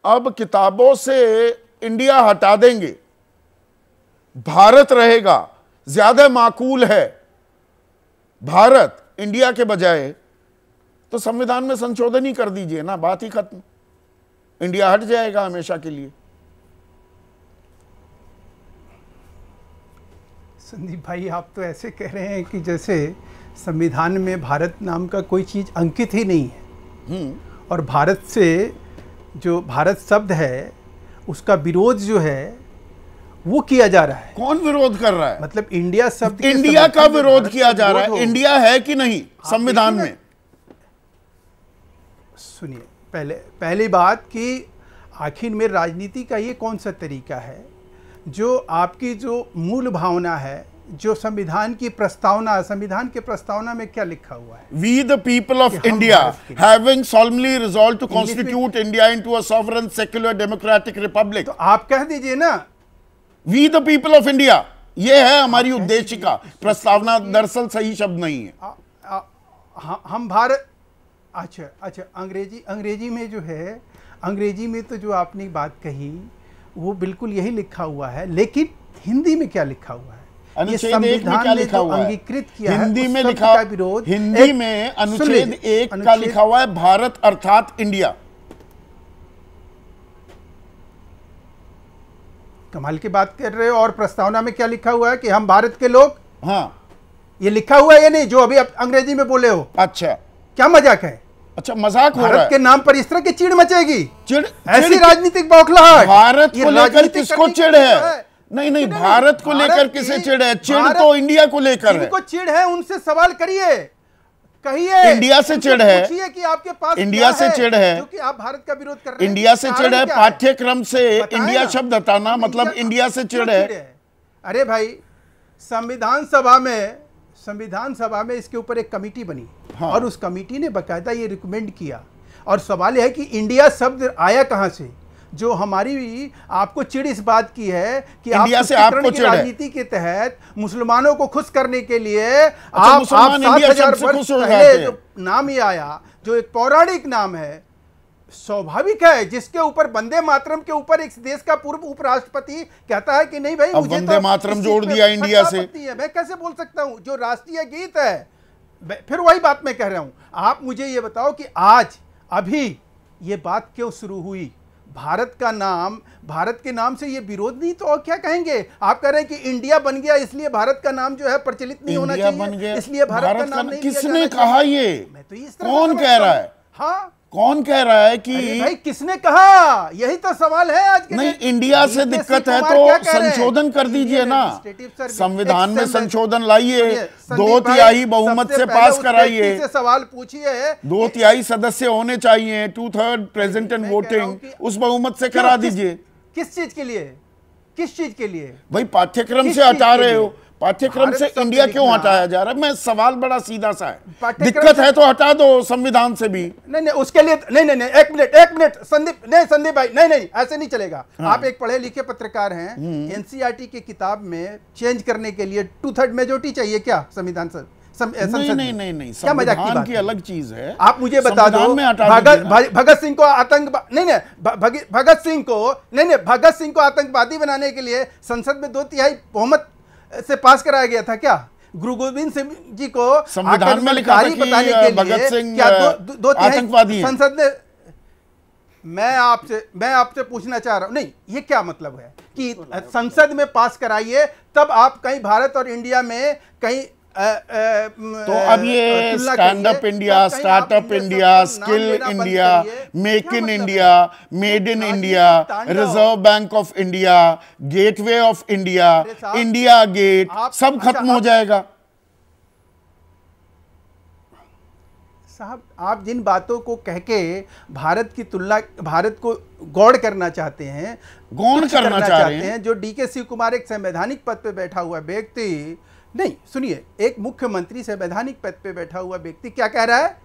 अब किताबों से इंडिया हटा देंगे, भारत रहेगा, ज्यादा माकूल है भारत इंडिया के बजाय, तो संविधान में संशोधन ही कर दीजिए ना, बात ही खत्म। इंडिया हट जाएगा हमेशा के लिए। संदीप भाई, आप तो ऐसे कह रहे हैं कि जैसे संविधान में भारत नाम का कोई चीज अंकित ही नहीं है, और भारत से जो भारत शब्द है उसका विरोध जो है वो किया जा रहा है। कौन विरोध कर रहा है? मतलब इंडिया शब्द, इंडिया का विरोध किया जा रहा है। इंडिया है कि नहीं संविधान में? सुनिए, पहली बात कि आखिर में राजनीति का ये कौन सा तरीका है जो आपकी जो मूल भावना है, जो संविधान की प्रस्तावना, संविधान के प्रस्तावना में क्या लिखा हुआ है? We the people of India having solemnly resolved to constitute India into a sovereign secular democratic republic। तो आप कह दीजिए ना, we the people of India, ये है हमारी उद्देशिका। प्रस्तावना दरअसल सही शब्द नहीं है। हम भारत, अच्छा, अंग्रेजी में जो है, अंग्रेजी में तो जो आपने बात कही वो बिल्कुल यही लिखा हुआ है, लेकिन हिंदी में क्या लिखा हुआ है? अनुच्छेद 1 में क्या लिखा हुआ है? अंगीकृत किया हिंदी में लिखा, हिंदी में अनुच्छेद 1 का लिखा हुआ है भारत अर्थात इंडिया। कमाल की बात कर रहे हो। और प्रस्तावना में क्या लिखा हुआ है कि हम भारत के लोग? हाँ, ये लिखा हुआ है या नहीं जो अभी आप अंग्रेजी में बोले हो? अच्छा, क्या मजाक है? अच्छा, मजाक हो रहा है? भारत के नाम पर इस तरह की चिढ़ मचेगी, चिढ़, ऐसी राजनीतिक बौखलाहट। भारत को लेकर किसको चिढ़ है? नहीं, भारत को लेकर किसे चिढ़ है? चिढ़ तो इंडिया को लेकर है। जिनको चिढ़ है उनसे सवाल करिए, कहिए। इंडिया से चिढ़ है, पूछिए कि आपके पास इंडिया से चिढ़ है, क्योंकि आप भारत का विरोध कर रहे हैं। इंडिया से चिढ़ है, पाठ्यक्रम से इंडिया शब्द हटाना मतलब इंडिया से चिढ़ है। अरे भाई, संविधान सभा में इसके ऊपर एक कमेटी बनी, हाँ। और उस कमेटी ने बकायदा ये रिकमेंड किया, और सवाल यह है कि इंडिया शब्द आया कहां से? जो हमारी आपको चिढ़ इस बात की है कि इंडिया से आपको चिढ़ है, राजनीति के तहत मुसलमानों को खुश करने के लिए अच्छा, आप 7,000 वर्ष पहले जो नाम ही आया, जो एक पौराणिक नाम है, स्वाभाविक है, जिसके ऊपर वंदे मातरम के ऊपर एक देश का पूर्व उपराष्ट्रपति कहता है कि नहीं भाई, मुझे वंदे मातरम जोड़ दिया इंडिया से। मैं कैसे बोल सकता हूं? जो राष्ट्रीय गीत है, फिर वही बात मैं कह रहा हूं। आप मुझे ये बताओ कि आज अभी ये बात क्यों शुरू हुई? भारत का नाम, भारत के नाम से ये विरोध नहीं तो और क्या कहेंगे? आप कह रहे हैं कि इंडिया बन गया इसलिए भारत का नाम जो है प्रचलित नहीं होना चाहिए, इसलिए भारत का नाम नहीं। किसने कहा ये? मैं तो इस कौन कह रहा है? हाँ, कौन कह रहा है कि भाई किसने कहा? यही तो सवाल है आज के। नहीं, इंडिया से दिक्कत है तो संशोधन कर दीजिए ना, संविधान में संशोधन लाइए, 2/3 बहुमत से पास कराइए, सवाल पूछिए। 2/3 सदस्य होने चाहिए, 2/3 प्रेजेंट एंड वोटिंग, उस बहुमत से करा दीजिए। किस चीज के लिए? किस चीज के लिए? भाई पाठ्यक्रम से हटा रहे हो, पाठ्यक्रम से इंडिया क्यों हटाया जा रहा है? मैं सवाल बड़ा सीधा सा है, दिक्कत है तो हटा दो संविधान से भी। नहीं, उसके लिए नहीं, एक मिनट संदीप भाई, नहीं, ऐसे नहीं चलेगा। हाँ। आप एक पढ़े लिखे पत्रकार हैं, एनसीईआरटी की किताब में चेंज करने के लिए 2/3 मेजोरिटी चाहिए क्या संविधान से? नहीं, संविधान की अलग चीज है। आप मुझे बता दो, भगत सिंह को भगत सिंह को आतंकवादी बनाने के लिए संसद में 2/3 बहुमत से पास कराया गया था क्या? गुरु गोविंद सिंह जी को संविधान में लिखा था कि भगत सिंह आतंकवादी हैं। संसद ने, मैं आपसे पूछना चाह रहा हूं, नहीं, ये क्या मतलब है कि संसद में पास कराइए, तब आप कहीं भारत और इंडिया में कहीं तो अब ये stand up India, startup India, skill India, make in India, made in India, Reserve Bank of India, Gateway of India, India Gate, सब खत्म हो जाएगा। साहब, आप जिन बातों को कह के भारत की तुलना, भारत को गौड़ करना चाहते हैं, गौड़ करना चाहते हैं, जो डीके शिव कुमार एक संवैधानिक पद पे बैठा हुआ व्यक्ति, नहीं सुनिए, एक मुख्यमंत्री संवैधानिक पद पे बैठा हुआ व्यक्ति क्या कह रहा है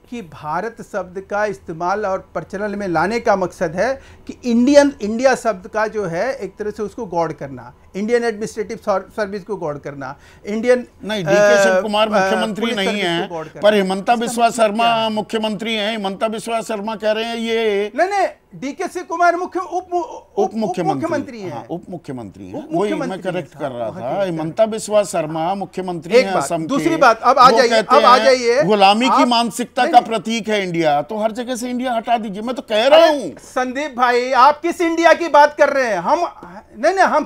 कि भारत शब्द का इस्तेमाल और प्रचलन में लाने का मकसद है कि इंडिया शब्द का जो है एक तरह से उसको गौड़ करना, इंडियन एडमिनिस्ट्रेटिव सर्विस को गौड़ करना, इंडियन नहीं। डीके शिव कुमार मुख्यमंत्री नहीं है, पर हिमंता बिस्वा शर्मा मुख्यमंत्री हैं। हिमंता बिस्वा शर्मा कह रहे हैं ये नहीं, डीके शिव कुमार उप मुख्यमंत्री हैं। उप मुख्यमंत्री हैं, वही मैं करेक्ट कर रहा था। हिमंता बिस्वा शर्मा मुख्यमंत्री हैं असम के। दूसरी बात, अब आ जाइए, गुलामी की मानसिकता का प्रतीक है इंडिया, तो हर जगह से इंडिया हटा दीजिए। मैं तो कह रहा हूं संदीप भाई, आप किस इंडिया की बात कर रहे हैं? हम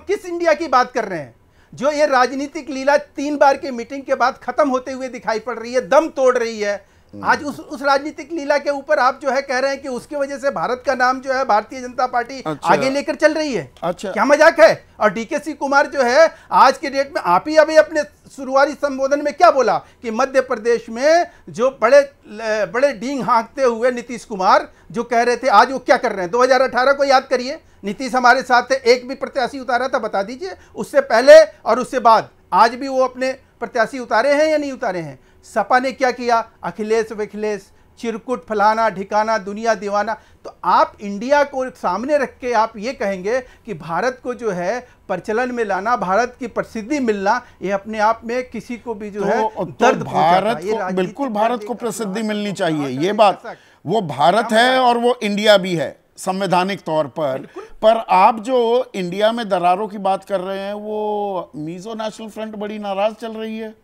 किस इंडिया की बात कर रहे हैं? जो ये राजनीतिक लीला 3 बार की मीटिंग के बाद खत्म होते हुए दिखाई पड़ रही है, दम तोड़ रही है। आज उस राजनीतिक लीला के ऊपर आप जो है कह रहे हैं कि उसकी वजह से भारत का नाम जो है भारतीय जनता पार्टी आगे लेकर चल रही है। अच्छा, क्या मजाक है? और डीके शिव कुमार जो है आज के डेट में, आप ही अभी अपने शुरुआती संबोधन में क्या बोला कि मध्य प्रदेश में जो बड़े डींग हाँकते हुए नीतीश कुमार जो कह रहे थे, आज वो क्या कर रहे हैं? 2018 को याद करिए, नीतीश हमारे साथ थे, एक भी प्रत्याशी उतारा था? बता दीजिए। उससे पहले और उससे बाद आज भी वो अपने प्रत्याशी उतारे हैं या नहीं उतारे हैं? सपा ने क्या किया? अखिलेश विखिलेश, चिरकुट, फलाना ढिकाना, दुनिया दीवाना। तो आप इंडिया को सामने रख के आप ये कहेंगे कि भारत को जो है प्रचलन में लाना, भारत की प्रसिद्धि मिलना, ये अपने आप में किसी को भी जो है दर्द भारत को, बिल्कुल भारत को प्रसिद्धि मिलनी चाहिए, ये बात। वो भारत है और वो इंडिया भी है संवैधानिक तौर पर आप जो इंडिया में दरारों की बात कर रहे हैं, वो मिजो नेशनल फ्रंट बड़ी नाराज चल रही है।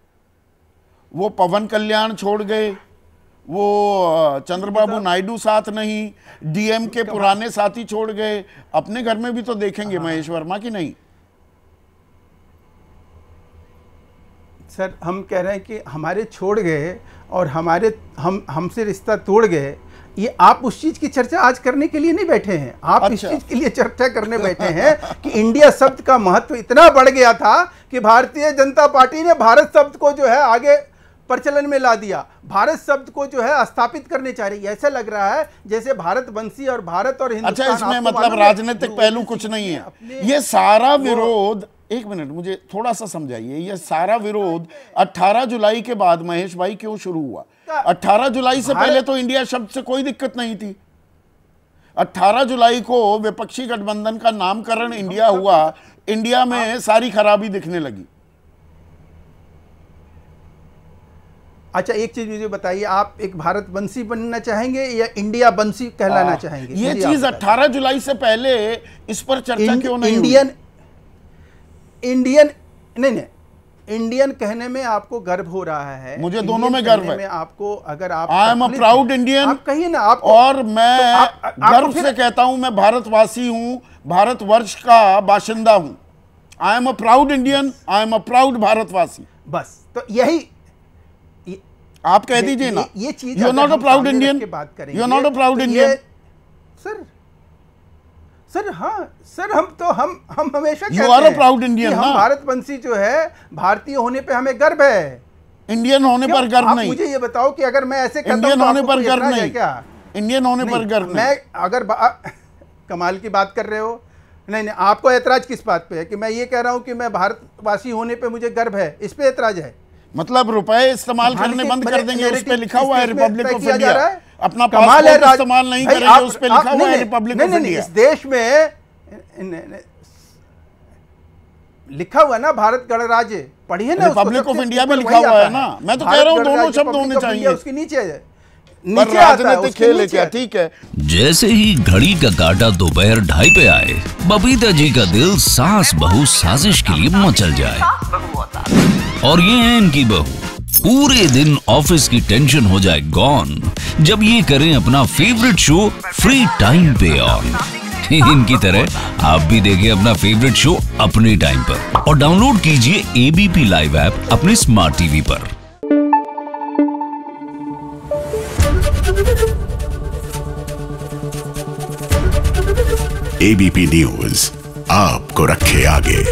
वो पवन कल्याण छोड़ गए, वो चंद्रबाबू नायडू साथ नहीं, डीएम के पुराने साथी छोड़ गए। अपने घर में भी तो देखेंगे महेश वर्मा की नहीं। सर, हम कह रहे हैं कि हमारे छोड़ गए और हमसे रिश्ता तोड़ गए, ये आप उस चीज की चर्चा आज करने के लिए नहीं बैठे हैं। आप इस चीज के लिए चर्चा करने बैठे हैं कि इंडिया शब्द का महत्व इतना बढ़ गया था कि भारतीय जनता पार्टी ने भारत शब्द को जो है आगे प्रचलन में ला दिया, भारत शब्द को जो है स्थापित करने चाह रही है। ऐसा लग रहा है जैसे भारत वंशी और भारत और हिंदुस्तान। अच्छा, इसमें मतलब राजनीतिक पहलू कुछ नहीं है। ये सारा विरोध, एक मिनट मुझे थोड़ा सा समझाइए, ये सारा विरोध 18 जुलाई के बाद महेश भाई क्यों शुरू हुआ? 18 जुलाई से पहले तो इंडिया शब्द से कोई दिक्कत नहीं थी। 18 जुलाई को विपक्षी गठबंधन का नामकरण इंडिया हुआ, इंडिया में सारी खराबी दिखने लगी। अच्छा, एक चीज मुझे बताइए, आप एक भारत वंशी बनना चाहेंगे या इंडिया वंशी कहलाना चाहेंगे? ये चीज 18 जुलाई से पहले इस पर चर्चा क्यों नहीं? इंडियन कहने में आपको गर्व हो रहा है। मुझे दोनों में गर्व है। आपको अगर आप I am a proud Indian, आप कहिए ना। आप और मैं गर्व से कहता हूं मैं भारतवासी हूं, भारतवर्ष का बाशिंदा हूं। I am a proud Indian, I am a proud भारतवासी। बस तो यही आप कह दीजिए ना, ये चीज you are not a proud Indian, you are not a proud Indian. Sir हाँ सर, हम हमेशा you are a proud Indian ना। भारतवंशी जो है, भारतीय होने पे हमें गर्व है, इंडियन होने पर गर्व नहीं। मुझे ये बताओ कि अगर मैं ऐसे इंडियन होने पर गर्व नहीं क्या? इंडियन होने पर गर्व नहीं। मैं अगर कमाल की बात कर रहे हो। नहीं, आपको ऐतराज किस बात पे है कि मैं ये कह रहा हूँ कि मैं भारतवासी होने पे मुझे गर्व है, इस पे ऐतराज है? मतलब रुपए इस्तेमाल करने बंद कर देंगे, उस पे लिखा हुआ है रिपब्लिक ऑफ इंडिया। अपना कमाल है, पासपोर्ट इस्तेमाल नहीं करेंगे, उस पे लिखा हुआ है रिपब्लिक ऑफ इंडिया। इस देश में लिखा हुआ ना भारत गणराज्य, पढ़िए ना, रिपब्लिक ऑफ इंडिया में लिखा हुआ है ना। मैं तो कह रहा हूँ दोनों शब्द होने चाहिए। उसके नीचे राजनीतिक खेल है क्या? ठीक है। जैसे ही घड़ी का काटा दोपहर 2:30 पे आए, बबीता जी का दिल सास बहू साजिश के लिए मचल जाए। और ये है इनकी बहू, पूरे दिन ऑफिस की टेंशन हो जाए गॉन जब ये करें अपना फेवरेट शो फ्री टाइम पे ऑन। इनकी तरह आप भी देखें अपना फेवरेट शो अपने टाइम पर और डाउनलोड कीजिए एबीपी लाइव ऐप अपने स्मार्ट टीवी पर। एबीपी न्यूज आपको रखे आगे।